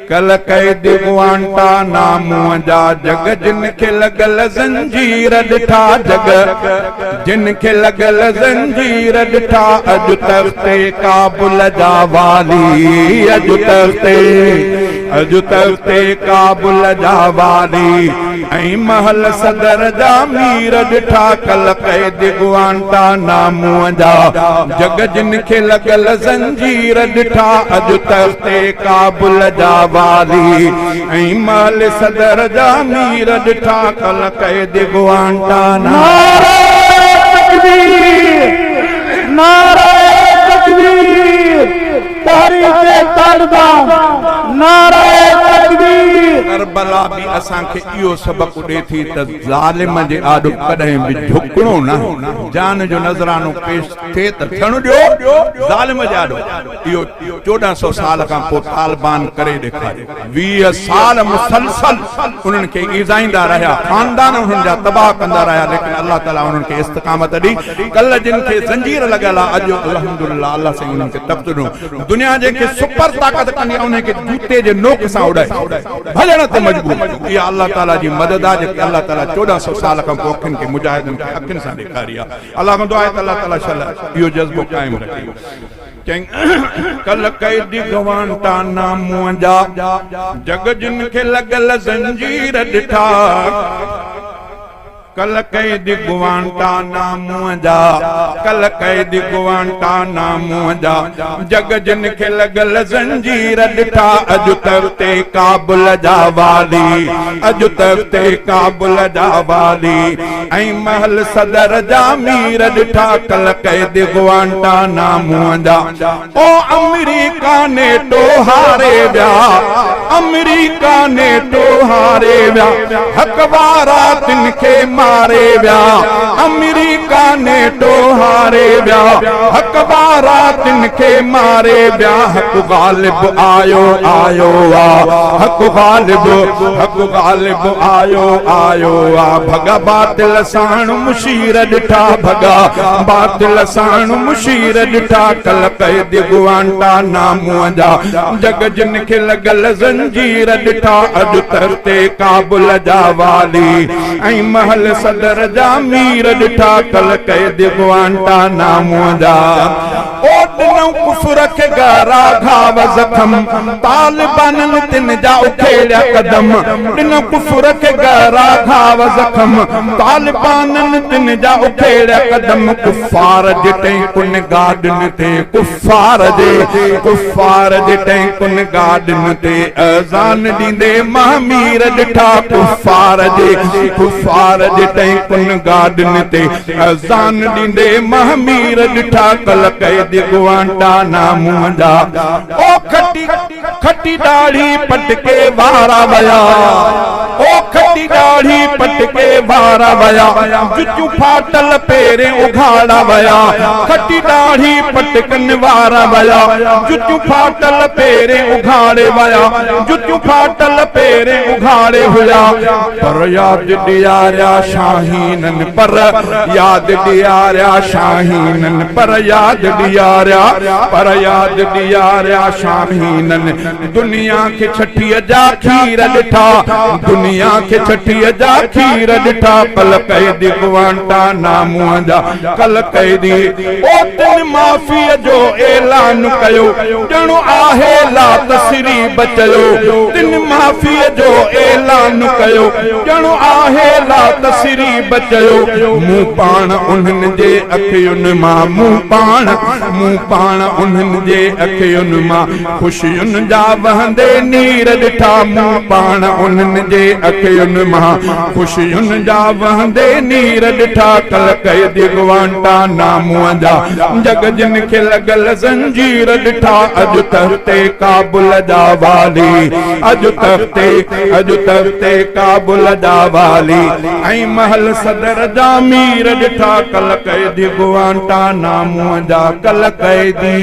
कल कैदी गुआंटानामो जा जग जिनखे लगल जंजीर ॾिठा जग जिनखे लगल जंजीर ॾिठा अॼु तख़्ते काबुल जा वाली अॼु तख़्ते काबुल जा वाली ऐं महल सदर जा मीर ॾिठा कल कैदी गुआंटानामो जा जग जिनखे लगल जंजीर ॾिठा अॼु तख़्ते काबुल जा वाली ऐं महल सदर जा मीर ॾिठा कल कैदी गुआंटानामो नारे तकबीर तारीख़ तड़दा नारे तकबीर करबला भी असां खे इहो सबक ॾे थी त ज़ालिम जे आॾो कॾहिं बि झुकणो न जान जो नज़रानो पेश थिए त थियणु ॾियो ज़ालिम जे आॾो इहो 1400 साल खां पोइ तालिबान करे ॾेखारियो 20 साल मुसलसल उन्हनि खे ईज़ाईंदा रहिया ख़ानदान उन्हनि जा तबाह कंदा रहिया लेकिन अल्लाह ताला उन्हनि खे इस्तिक़ामत ॾी कल जिन खे ज़ंजीर लॻल आहे अॼु अल्हम्दुलिल्लाह अल्लाह साईं उन्हनि खे तब्त ॾिनो दुनिया जंहिंखे सुपर ताक़त कंदी आहे उन्हनि खे जूते जे नोक सां उड़ाए भॼण ते मजबूर इहा अल्लाह ताला जी मदद आहे जेके अल्लाह ताला 1400 साल खां पोइ अखियुनि खे मुजाहिदनि खे अखियुनि सां ॾेखारी आहे अल्लाह खां दुआ आहे त अल्लाह ताला शल इहो जज़्बो क़ाइमु रखे कल कैदी गुआंटानामो जा जग जिन खे लगल जंजीर ॾिठा कल कैदी गुआंटानामो जा कल कैदी गुआंटानामो जा जग जिन खे लगल जंजीर ॾिठा अॼु तख़्ते काबुल जा वाली अॼु तख़्ते काबुल जा वाली ऐं महल सदर जा मीर ॾिठा कल कैदी गुआंटानामो जा ओ अमेरिका ने तो हारे विया अमेरिका ने तो हारे विया हक़ वारा तिन खे मारे व्या अमेरिका ने तो हारे व्या हक़ वारा तिन खे मारे व्या हक़ गालिब आयो आयो आ हक़ गालिब आयो आयो आ भगा बातिल साण मुशीर ॾिठा भगा बातिल साण मुशीर ॾिठा कल कैदी गुआंटानामो जा जग जिन खे लगल जंजीर ॾिठा अॼु तख़्ते काबुल जा वाली ऐं महल सदर जा मीर ॾिठा कल कैदी गुआंटानामो जा ओ ॾिनऊं कुफ़र खे गहरा घाव ज़ख़्म तालिबाननि तिन जा उखेड़िया कदम ॾिनऊं कुफ़र खे गहरा घाव ज़ख़्म तालिबाननि तिन जा उखेड़िया कदम कुफ़ार जे टैंकुन गाॾिन ते कुफ़ार जे टैंकुन गाॾिन ते अज़ान ॾींदे महमीर ॾिठा कुफ़ार जे टैंकुन गाॾिन ते अज़ान ॾींदे महमीर ॾिठा कल कैदी गुआंटानामो जा ओ खटी दाढ़ी पटके वारा वया ओ खटी दाढ़ी पटके वारा वया जुचू फाटल पेरे उघाड़ा वया खटी दाढ़ी पटकन वारा वया जुचू फाटल पेरे उघाड़े वया जुचू फाटल पेरे उघाड़े हुया पर याद ॾियारिया शाहीनन पर याद ॾियारिया शाहीनन पर याद ॾियारिया शाहीनन दुनिया खे छठीअ जा खीर ॾिठा दुनिया खे छठीअ जा खीर ॾिठा कल कैदी गुआंटानामो जा कल कैदी ओ तिन माफ़ीअ जो ऐलान कयो ॼणो आहे ला तसरीब चयो तिन माफ़ीअ जो ऐलान कयो ॼणो आहे ला तसरीब चयो मूं पाण उन्हनि जे अखियुनि मां मूं पाण उन्हनि जे अखियुनि मां ख़ुशियुनि जा वहंदे नीर ॾिठा मूं पाण उन्हनि जे अखियुनि मां ख़ुशियुनि जा वहंदे नीर ॾिठा कल कैदी गुआंटानामो जा जग जिन खे लगल जंजीर ॾिठा अॼु तख़्ते काबुल जा वाली अॼु तख़्ते काबुल जा वाली ऐं महल सदर जा मीर ॾिठा कल कैदी गुआंटानामो जा कल कैदी